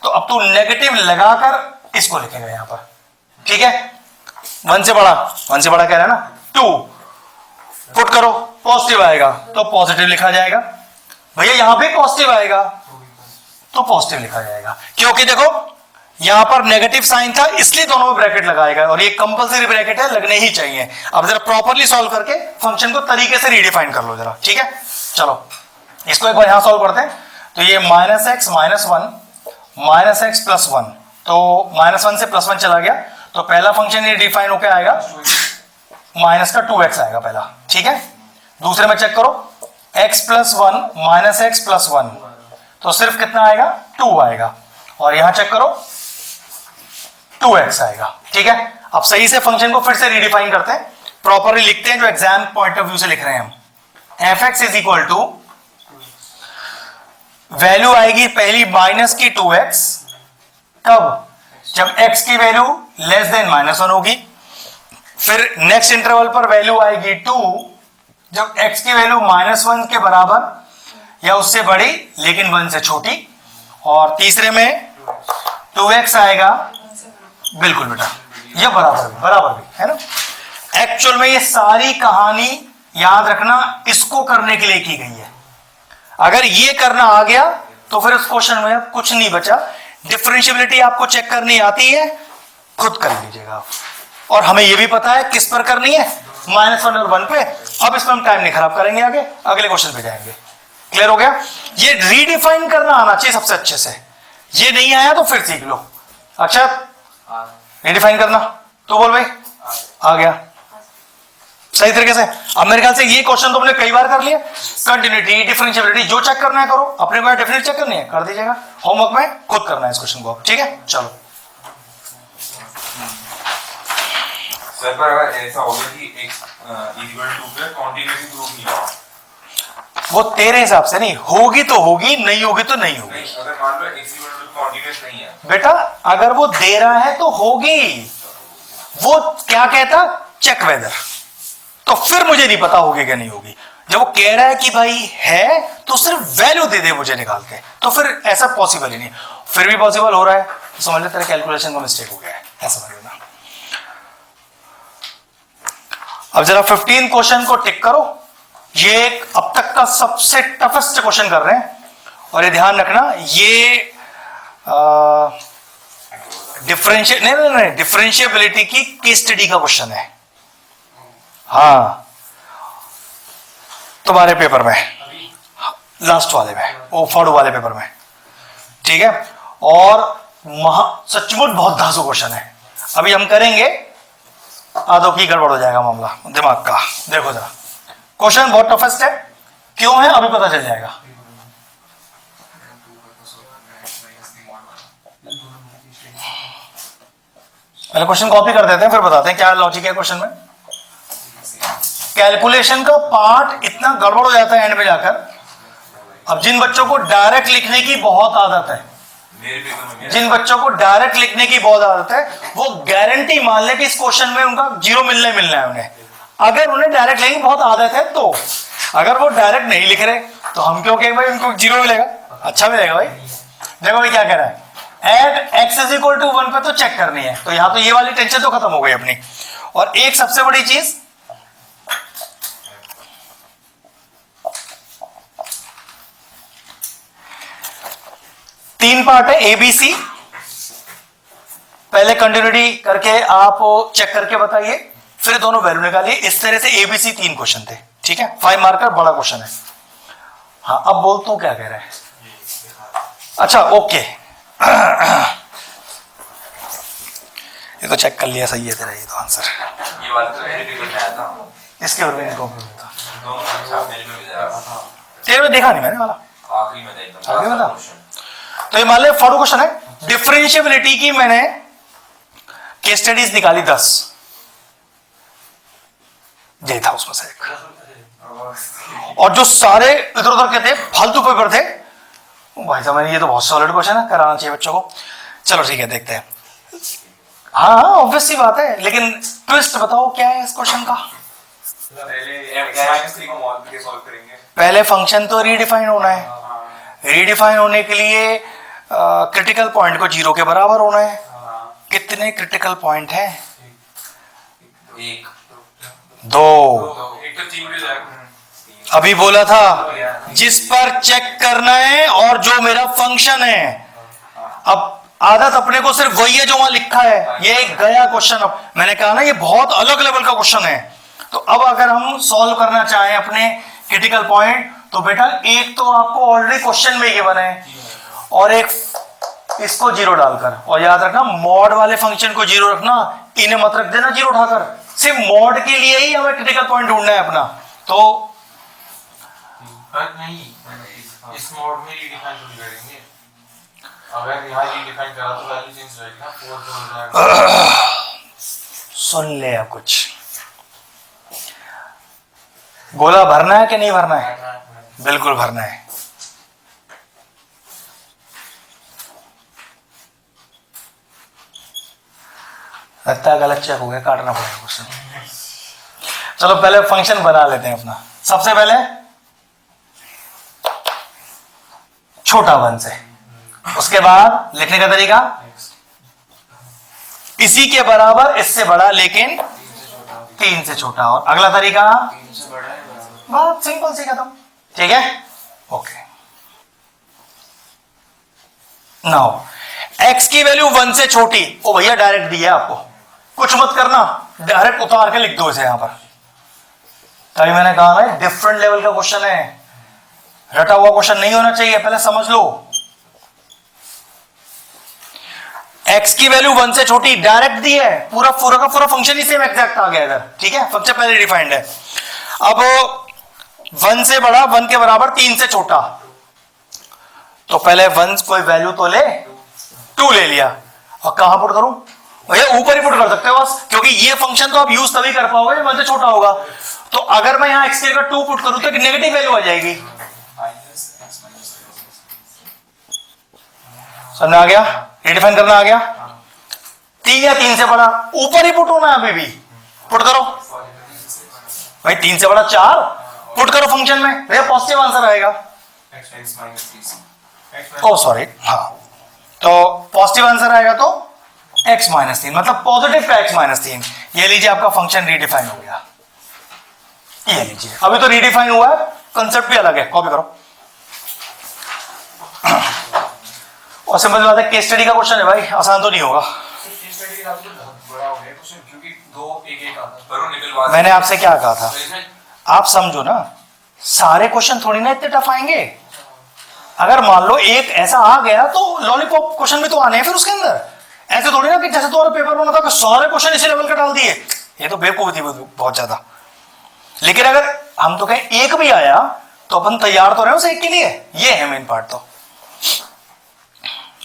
S1: तो अब तू नेगेटिव लगाकर इसको लिखेगा यहां पर, ठीक है। 1 से बड़ा कह रहा है ना, 2 पुट करो, पॉजिटिव आएगा तो पॉजिटिव लिखा जाएगा। भैया यहां पे पॉजिटिव आएगा तो पॉजिटिव लिखा जाएगा, क्योंकि देखो यहां पर नेगेटिव साइन था इसलिए दोनों में ब्रैकेट लगाएगा, और ये कंपलसरी ब्रैकेट है, लगने ही चाहिए। अब जरा प्रॉपर्ली सॉल्व करके फंक्शन को तरीके से रीडिफाइन कर लो जरा, ठीक है। चलो इसको एक बार यहां सॉल्व करते हैं। तो ये -x -1 -x +1, तो -1 से +1 चला गया, तो पहला फंक्शन ये डिफाइन होकर आएगा माइनस का 2x आएगा पहला, ठीक है। दूसरे में चेक करो x plus 1 minus x plus 1, तो सिर्फ कितना आएगा 2 आएगा, और यहां चेक करो 2x आएगा, ठीक है। अब सही से फंक्शन को फिर से रिडिफाइन करते हैं, प्रॉपरली लिखते हैं जो एग्जाम पॉइंट ऑफ व्यू से लिख रहे हैं हम। F X is equal to, value आएगी पहली माइनस की 2x, कब? जब x की वैल्यू लेस देन -1 होगी। फिर नेक्स्ट इंटरवल पर वैल्यू आएगी 2, जब x की वैल्यू -1 के बराबर या उससे बड़ी लेकिन 1 से छोटी। और तीसरे में 2x आएगा, बिल्कुल बेटा, ये बराबर भी है ना। एक्चुअल में ये सारी कहानी याद रखना इसको करने के लिए की गई है। अगर ये करना आ गया तो फिर उस क्वेश्चन में कुछ नहीं बचा। डिफरेंशियबिलिटी आपको चेक करनी आती है, खुद कर लीजिएगा आप। और हमें ये भी पता है किस पर करनी है, -1 और 1 पे। अब इसमें हम टाइम नहीं खराब करेंगे, आगे अगले क्वेश्चन पे जाएंगे। क्लियर हो गया? ये रीडिफाइन करना आना चाहिए सबसे अच्छे से, ये नहीं आया तो फिर सीख लो। अच्छा, रीडिफाइन करना तो बोल भाई, आ गया सही तरीके से। अब मेरे ख्याल से ये क्वेश्चन तो हमने कई बार कर लिया। कंटिन्यूटी, डिफरेंशियबिलिटी, जो चेक करना है करो, अपने को डेफिनेट चेक करनी है कर दीजिएगा, होमवर्क में खुद करना है इस क्वेश्चन को, ठीक है। चलो
S3: सर, पर अगर ऐसा होगा कि x इक्वल टू पे कॉन्टिन्यूटी प्रूव नहीं होगा,
S1: वो तेरे हिसाब से नहीं होगी तो होगी, नहीं होगी तो नहीं होगी।
S3: नहीं, अगर मान लो x इक्वल टू कॉन्टिन्यूस नहीं है
S1: बेटा, अगर वो दे रहा है तो होगी। वो क्या कहता, चेक वेदर, तो फिर मुझे नहीं पता होगी क्या नहीं होगी। जब वो कह रहा है कि भाई है तो सिर्फ वैल्यू दे दे मुझे निकाल के, तो फिर ऐसा पॉसिबल ही नहीं। फिर भी पॉसिबल हो रहा है तो समझ ले तेरे कैलकुलेशन का मिस्टेक हो गया है, ऐसा समझ लेना। अब जरा 15 क्वेश्चन को टिक करो। ये अब तक का सबसे टफेस्ट क्वेश्चन कर रहे हैं, और ये ध्यान रखना, ये डिफरेंशियबिलिटी की केस स्टडी का क्वेश्चन है। हाँ, तुम्हारे पेपर में लास्ट वाले में, वो फाड़ू वाले पेपर में, ठीक है। और सचमुच बहुत धांसू क्वेश्चन है। अभी हम करेंगे, आधो की गड़बड़ हो जाएगा मामला दिमाग का। देखो जरा, क्वेश्चन बहुत टफेस्ट है, क्यों है अभी पता चल जाएगा। पहले क्वेश्चन कॉपी कर देते हैं, फिर बताते हैं क्या लॉजिक है क्वेश्चन में। कैलकुलेशन का पार्ट इतना गड़बड़ हो जाता है एंड में जाकर। अब जिन बच्चों को डायरेक्ट लिखने की बहुत आदत है, जिन बच्चों को डायरेक्ट लिखने की बहुत आदत है, वो गारंटी मान ले कि इस क्वेश्चन में उनका 0 मिलना है उन्हें। अगर उन्हें डायरेक्ट लिखने की बहुत आदत है तो, अगर वो डायरेक्ट नहीं लिख रहे तो हम क्यों कहें भाई उनको 0 मिलेगा, अच्छा मिलेगा भाई। देखो भाई क्या कह रहा है, at x is equal to 1 पे तो चेक करनी है, तो यहां तो ये वाली टेंशन तो खत्म हो गई अपनी। और एक सबसे बड़ी चीज, तीन पार्ट है ABC। पहले कंटिन्यूटी करके आप चेक करके बताइए, फिर दोनों वैल्यू निकालिए। इस तरह से ABC 3 क्वेश्चन थे, ठीक है। 5 मार्कर बड़ा क्वेश्चन है। हाँ, अब बोल तू क्या कह रहा है। अच्छा, ओके, ये तो चेक कर लिया, सही है तेरा ये तो आंसर।
S3: ये वाला तो मेरे पेपर में आया था,
S1: इसके बारे में कॉम्प्लीमेंट था,
S3: दोनों अच्छा मेरे में भी आया,
S1: तेरे में देखा नहीं मैंने वाला,
S3: आखिरी में था एकदम
S1: आखिरी में था। तो ये मान लो फॉलो क्वेश्चन है। डिफरेंशियबिलिटी की मैंने केस स्टडीज निकाली 10, यही था उसमें से एक। और जो सारे इधर उधर के थे फालतू पेपर थे, भाई साहब मैंने ये तो बहुत सॉलिड क्वेश्चन है, कराना चाहिए बच्चों को। चलो ठीक है, देखते हैं। हाँ हाँ, ऑब्वियस सी बात है, लेकिन ट्विस्ट बताओ क्या है इस क्वेश्चन का।
S3: पहले x-3 को मॉड करके सॉल्व करेंगे।
S1: पहले फंक्शन तो रीडिफाइन होना है। रीडिफाइन होने के लिए क्रिटिकल पॉइंट को 0 के बराबर होना है। कितने क्रिटिकल पॉइंट है?
S3: 1
S1: 2।
S2: एक तो 3 भी जाएगा।
S1: अभी बोला था जिस पर चेक करना है और जो मेरा फंक्शन है। अब आदत अपने को सिर्फ वही है जो वहां लिखा है, ये एक गया क्वेश्चन। अब मैंने कहा ना ये बहुत अलग लेवल का क्वेश्चन है। तो अब अगर हम सॉल्व करना चाहें अपने क्रिटिकल पॉइंट, तो बेटा एक तो आपको ऑलरेडी क्वेश्चन में गिवन है, और एक इसको 0 डालकर। और याद रखना मॉड वाले फंक्शन को 0 रखना, इन्हें मत रख देना 0 उठाकर। सिर्फ मॉड के लिए ही हमें क्रिटिकल पॉइंट ढूंढना है अपना, तो
S3: पर नहीं इस मोड में रीडिफाइन थोड़ी करेंगे, अगर यहाँ रीडिफाइन करा तो वैल्यू चेंज रहेगी ना, 4 हो जाएगा।
S1: सुन ले अब कुछ, गोला भरना है कि नहीं भरना है? बिल्कुल भरना है। लगता है गलत चेक हो गया, काटना पड़ेगा क्वेश्चन। चलो पहले फंक्शन बना लेते हैं अपना। सबसे पहले छोटा 1 से, उसके बाद लिखने का तरीका इसी के बराबर इससे बड़ा लेकिन 3 से छोटा, और अगला तरीका बहुत सिंपल सी खत्म। ठीक है, ओके। नाउ x की वैल्यू 1 से छोटी, ओ भैया डायरेक्ट दी है आपको, कुछ मत करना, डायरेक्ट उतार के लिख दो इसे यहां पर। तभी मैंने कहा ना डिफरेंट लेवल का क्वेश्चन है, रटा हुआ क्वेश्चन नहीं होना चाहिए, पहले समझ लो। x की वैल्यू 1 से छोटी डायरेक्ट दी है, पूरा पूरा का पूरा फंक्शन ही सेम एग्जैक्ट आ गया इधर। ठीक है, फंक्शन पहले डिफाइंड है। अब 1 से बड़ा, 1 के बराबर, 3 से छोटा, तो पहले 1 कोई वैल्यू तो ले, 2 ले लिया, और कहां पुट करूं भैया? ऊपर ही पुट कर सकते हो बस, क्योंकि ये फंक्शन तो आप यूज तभी कर पाओगे जब 1 से छोटा होगा। तो अगर मैं यहां x की जगह 2 पुट करूं तो नेगेटिव वैल्यू आ जाएगी। समझ आ गया? रिडिफाइन करना आ गया। 3 या 3 से बड़ा, ऊपर ही पुट होना है, अभी भी पुट करो भाई। 3 से बड़ा 4 पुट करो फंक्शन में, भैया पॉजिटिव आंसर आएगा। ओ सॉरी, हाँ, तो पॉजिटिव आंसर आएगा तो x माइनस 3, मतलब पॉजिटिव का x माइनस 3। ये लीजिए आपका फंक्शन रीडिफाइन हो गया। ये लीजिए, अभी तो रीडिफाइन हुआ है, कंसेप्ट भी अलग है, कॉपी करो। और सिंपल बात है, केस स्टडी का क्वेश्चन है भाई, आसान तो नहीं होगा। मैंने आपसे क्या कहा था, आप समझो ना, सारे क्वेश्चन थोड़ी ना इतने टफ आएंगे। अगर मान लो एक ऐसा आ गया तो लॉलीपॉप क्वेश्चन भी तो आने हैं फिर उसके अंदर। ऐसे थोड़ी ना कि जैसे तुम्हारा पेपर बना था कि सारे क्वेश्चन इसी लेवल का डाल दिए, ये तो बेवकूफी थी बहुत ज्यादा। लेकिन अगर हम तो कहें एक भी आया तो अपन तैयार तो रहे उस एक के लिए, ये है मेन पार्ट। तो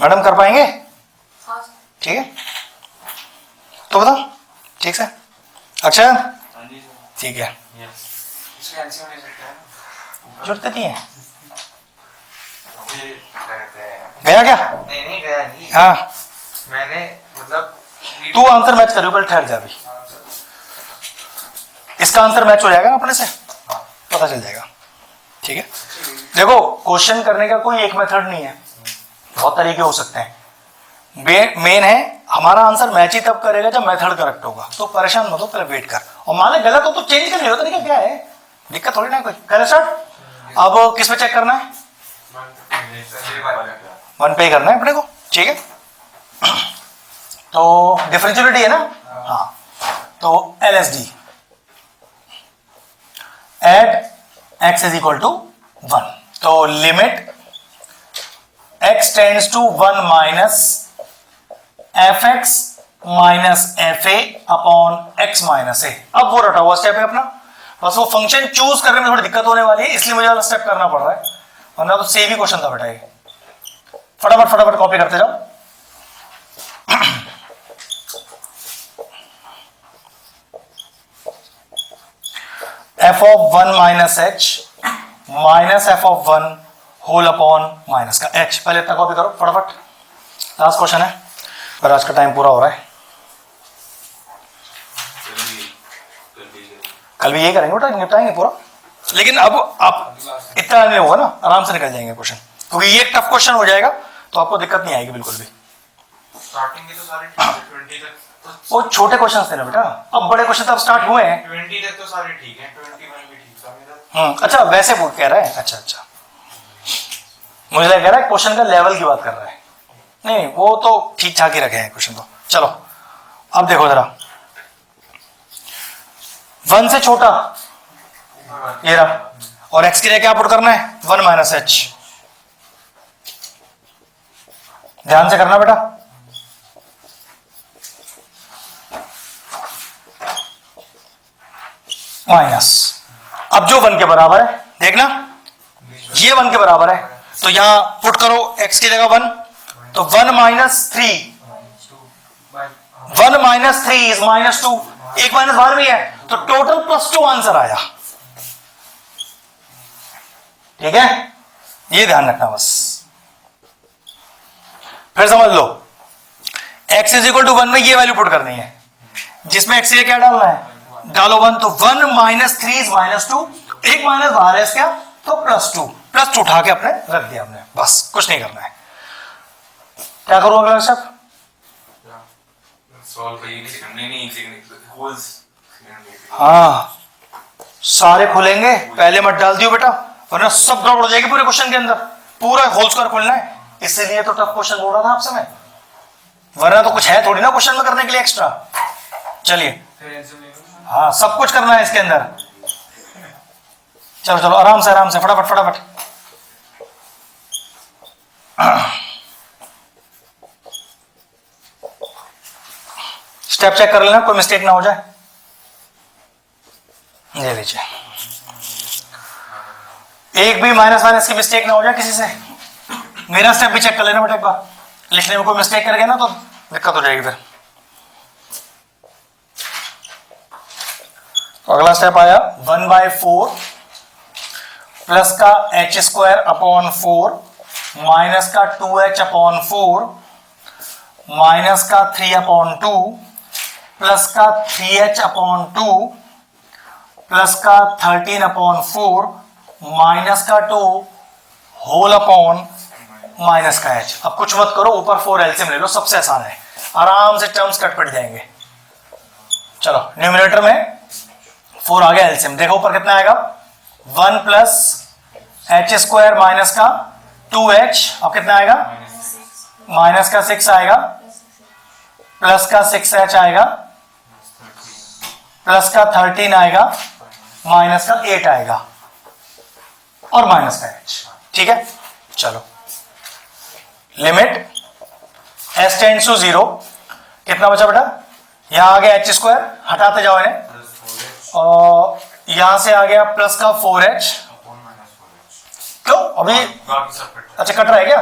S1: मैडम कर पाएंगे? ठीक है, तो बताओ ठीक से। अक्षय ठीक है, जरूरत नहीं है। गया क्या?
S2: नहीं गया नहीं।
S1: हाँ,
S2: मैंने मतलब
S1: तू आंसर मैच करियो, कल ठहर जा अभी। इसका आंसर मैच हो जाएगा ना अपने से, पता चल जाएगा। ठीक है, देखो क्वेश्चन करने का कोई एक मेथड नहीं है, बहुत तरीके हो सकते हैं। मेन है हमारा आंसर मैच ही तब करेगा जब मेथड करेक्ट होगा। तो परेशान मत हो, पहले वेट कर, और मान ले गलत हो तो चेंज कर लियो, तरीका क्या है, दिक्कत थोड़ी ना कोई। कर स्टार्ट। अब किस पे चेक करना है? 1 पे करना है अपने को। ठीक है, तो डिफरेंशियलिटी है ना, हाँ, तो LSD at x is equal to 1, तो limit x tends to 1 minus fx minus fa upon x minus a। अब वो रटा हुआ स्टेप है अपना, बस वो फंक्शन चूज करने में थोड़ी दिक्कत होने वाली है, इसलिए मुझे वाला स्टेप करना पड़ रहा है, वरना तो सेम ही क्वेश्चन था बेटा ये। फटाफट फटाफट कॉपी करते जाओ। f of 1 minus h minus f of 1 whole upon minus का h। पहले इतना कॉपी करो फटाफट, लास्ट क्वेश्चन है, पर आज का टाइम पूरा हो रहा है। कल भी यही करेंगे बेटा, निपटाएंगे पूरा। लेकिन अब आप इतना नहीं होगा ना, आराम से निकल जाएंगे क्वेश्चन, क्योंकि ये टफ क्वेश्चन हो जाएगा तो आपको दिक्कत नहीं आएगी बिल्कुल भी।
S3: स्टार्टिंग के तो सारे ठीक है, 20 तक
S1: वो छोटे क्वेश्चन थे ना बेटा, अब बड़े क्वेश्चन तब स्टार्ट हुए हैं।
S3: 20 तक तो सारे ठीक है, 21 भी ठीक था मेरा।
S1: अच्छा वैसे पूछ कह रहा है, अच्छा अच्छा, मुझे लग रहा है क्वेश्चन का लेवल की बात कर रहा है। नहीं वो तो ठीक ठाक ही रखे हैं क्वेश्चन तो। चलो अब देखो जरा, 1 से छोटा ये रहा, और x के लिए क्या पुट करना है? 1 माइनस h। ध्यान से करना बेटा, माइनस, अब जो 1 के बराबर है, देखना ये 1 के बराबर है, तो यहां पुट करो x की जगह 1, तो 1 माइनस 3, 1 माइनस 3 इज माइनस 2, एक माइनस बाहर भी है, तो टोटल +2 आंसर आया। ठीक है, ये ध्यान रखना बस। फिर समझ लो, x इज इक्वल टू 1 में ये वैल्यू पुट करनी है, जिसमें x ये क्या डालना है, डालो 1, तो 1 माइनस 3 इज माइनस 2, एक माइनस बाहर है इसका, तो +2 उठा के अपने रख दिया हमने, बस कुछ नहीं करना है। क्या करूं अगला स्टेप? हाँ, सारे खुलेंगे, पहले मत डाल दियो बेटा, वरना सब गड़बड़ हो जाएगी पूरे क्वेश्चन के अंदर, पूरा होल स्क्वायर खोलना है, इसीलिए तो टफ क्वेश्चन बोल रहा था आपसे मैं, वरना तो कुछ है थोड़ी ना क्वेश्चन में करने के लिए एक्स्ट्रा। चलिए, हाँ सब कुछ करना है इसके अंदर। चलो चलो आराम से फटाफट फटाफट। स्टेप चेक कर लेना, कोई मिस्टेक ना हो जाए। ये लीजिए, एक भी माइनस माइनस की मिस्टेक ना हो जाए किसी से। मेरा स्टेप भी चेक कर लेना बेटा एक बार, लिखने में कोई मिस्टेक करेगा ना तो दिक्कत हो जाएगी फिर। तो अगला स्टेप आया 1/4 प्लस का h² 4 माइनस का 2h/4 माइनस का 3/2 प्लस का 3h/2 प्लस का 13/4 माइनस का 2 होल अपॉन माइनस का h। अब कुछ मत करो, ऊपर 4 एलसीएम ले लो, सबसे आसान है, आराम से टर्म्स कट पड़ जाएंगे। चलो न्यूमरेटर में 4 आ गया एलसीएम, देखो ऊपर कितना आएगा, 1 प्लस h² माइनस का 2h, अब कितना आएगा, माइनस का 6 आएगा, प्लस का 6h आएगा, प्लस का 13 आएगा, माइनस का 8 आएगा और माइनस का h। ठीक है, चलो लिमिट s टेंड्स टू 0, कितना बचा बेटा, यहां आ गया h², हटाते जाओ इन्हें, और यहां से आ गया प्लस का 4h, क्यों अभी अच्छा कट रहा है क्या,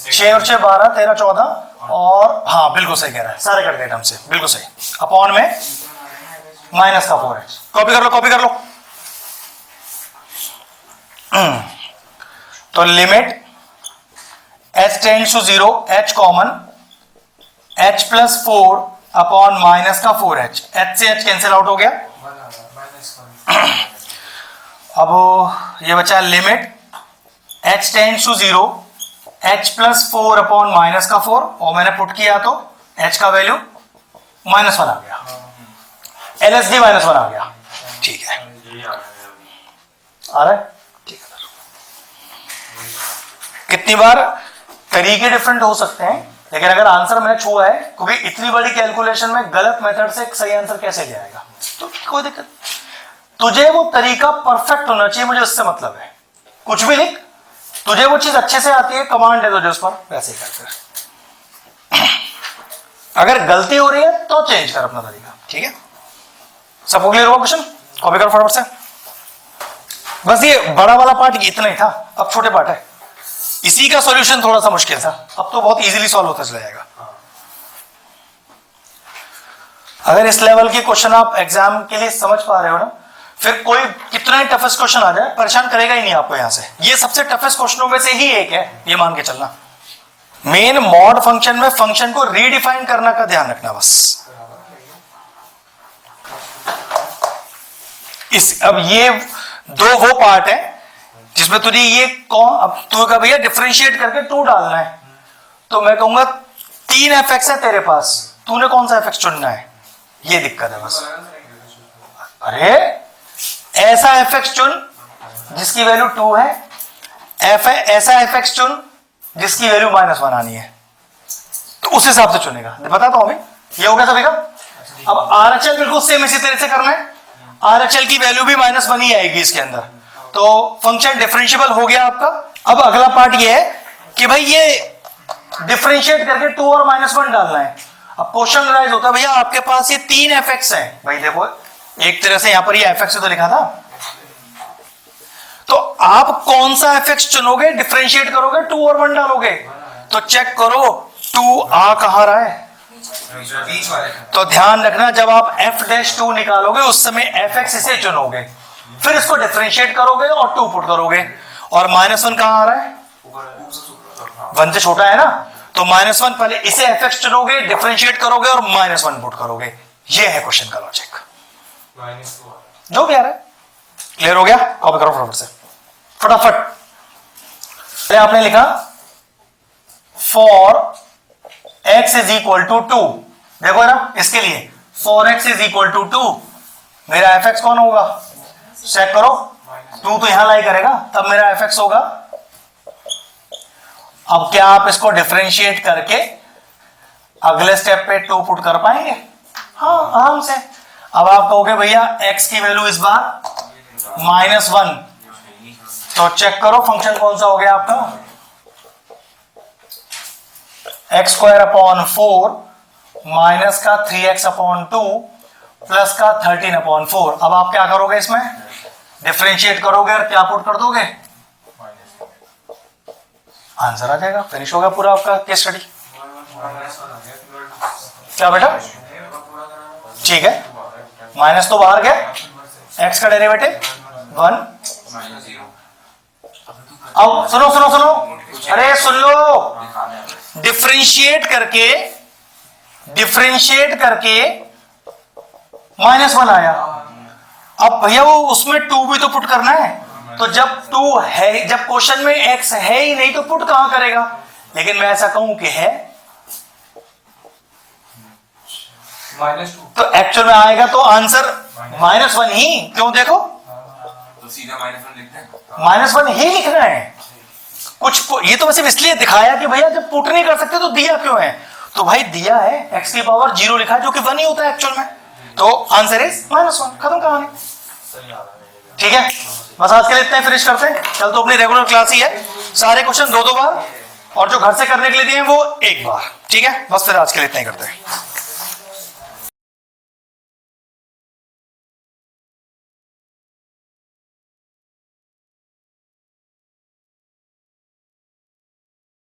S1: 6 और 6 12 13 14, और हाँ बिल्कुल सही कह रहा है, सारे कट गए एकदम से, बिल्कुल सही, अपॉन में माइनस का 4h। कॉपी कर लो। तो limit h tends to 0, h common, h plus 4 upon minus का 4h, h से h कैंसिल आउट हो गया। अब ये बचा limit h tends to 0, h plus 4 upon minus का 4, और मैंने पुट किया तो h का वैल्यू -1 आ गया, LSD -1 आ गया। ठीक है, आ रहा है, ठीक है। कितनी बार तरीके डिफरेंट हो सकते हैं, लेकिन अगर आंसर मैंने छुआ है, क्योंकि इतनी बड़ी कैलकुलेशन में गलत मेथड से एक सही आंसर कैसे ले आएगा, तो कोई दिक्कत, तुझे वो तरीका परफेक्ट होना चाहिए, मुझे उससे मतलब है। कुछ भी लिख, तुझे वो चीज अच्छे से आती है, कमांड है तुझे उस पर, वैसे ही कर। अगर गलती हो रही है तो चेंज कर अपना तरीका। ठीक है, सबको क्लियर हुआ क्वेश्चन? कॉपी कर फटाफट से। बस ये बड़ा वाला पार्ट इतना ही था, अब छोटे पार्ट है, इसी का सॉल्यूशन थोड़ा सा मुश्किल था, अब तो बहुत इजीली सॉल्व होता चला जाएगा। अगर इस लेवल के क्वेश्चन आप एग्जाम के लिए समझ पा रहे हो ना, फिर कोई कितना ही टफेस्ट क्वेश्चन आ जाए परेशान करेगा ही नहीं आपको। यहां से ये सबसे टफेस्ट क्वेश्चनों में से ही एक है, ये मान के चलना। मेन मॉड फंक्शन में फंक्शन को रीडिफाइन करना का ध्यान रखना बस। अब ये दो वो पार्ट है जिसमें तुझे ये कौन, अब तू का भैया डिफरेंशिएट करके 2 डालना है, तो मैं कहूंगा 3 fx है तेरे पास, तूने कौन सा fx चुनना है, ये दिक्कत है बस। अरे ऐसा fx चुन जिसकी वैल्यू 2 है, ऐसा fx चुन जिसकी वैल्यू -1 आनी है, तो उस हिसाब से चुनेगा। बताता हूं अभी, ये हो गया सभी का। अब RHL बिल्कुल सेम इसी तरह से करना है, RHL की वैल्यू भी -1 ही आएगी इसके अंदर, तो फंक्शन डिफरेंशिएबल हो गया आपका। अब अगला पार्ट ये है कि भाई ये डिफरेंशिएट करके 2 और -1 डालना है। अब क्वेश्चन राइज होता है, भैया आपके पास ये 3 fx है, भाई देखो एक तरह से यहां पर ये fx तो लिखा था, तो आप कौन सा fx चुनोगे, डिफरेंशिएट करोगे 2 और 1 डालोगे, तो चेक करो 2 आ कहां रहा है,
S2: बीच वाले
S1: तो ध्यान रखना जब आप f'2 निकालोगे उस समय fx इसे चुनोगे, फिर इसको डिफरेंशिएट करोगे और 2 पुट करोगे, और -1 कहां आ रहा है, 1 से छोटा है ना, तो -1 पहले इसे fx चुनोगे, डिफरेंशिएट करोगे और -1 पुट करोगे। ये है क्वेश्चन का लॉजिक,
S3: -2
S1: जो भी आ रहा है। क्लियर हो गया? कॉपी करो फटाफट से, फटाफट। पहले आपने लिखा for x is equal to 2, देखो ना इसके लिए for x is equal to 2, मेरा fx कौन होगा, चेक करो, 2 तो यहां लाई करेगा तब मेरा fx होगा। अब क्या आप इसको डिफरेंशिएट करके अगले स्टेप पे 2 पुट कर पाएंगे? हाँ, आराम से। अब आप कहोगे भैया x की वैल्यू इस बार -1, तो चेक करो फंक्शन कौन सा हो गया आपका, x² माइनस का 3x/2 प्लस का 13/4। अब आप क्या करोगे, इसमें डिफरेंशिएट करोगे और क्या पुट कर दोगे, आंसर आ जाएगा, फिनिश होगा पूरा आपका केस स्टडी। क्या बेटा, ठीक है, माइनस तो बाहर गया, x का डेरिवेटिव 1। अब सुनो सुनो सुनो, अरे सुन लो, डिफरेंशिएट करके -1 आया। अब भैया वो उसमें 2 भी तो पुट करना है, तो जब 2 है, जब क्वेश्चन में x है ही नहीं तो पुट कहां करेगा, लेकिन मैं ऐसा कहूं कि है,
S2: -2
S1: तो एक्चुअल में आएगा तो आंसर -1 ही, क्यों, देखो
S3: तो सीधा -1 लिखते हैं,
S1: -1 ही लिखना है। कुछ ये तो सिर्फ इसलिए दिखाया कि भैया जब पुट नहीं कर सकते तो दिया क्यों है, तो भाई दिया है x की पावर 0 लिखा है जो कि 1 ही होता है एक्चुअल में, तो आंसर इज -1, खत्म कहानी। ठीक है, बस आज के लिए इतना ही फिनिश करते हैं, कल तो अपनी रेगुलर क्लास ही है, सारे क्वेश्चन 2-2 बार और जो घर से करने के लिए दिए हैं वो 1 बार। ठीक है, बस फिर आज के लिए इतना ही करते हैं।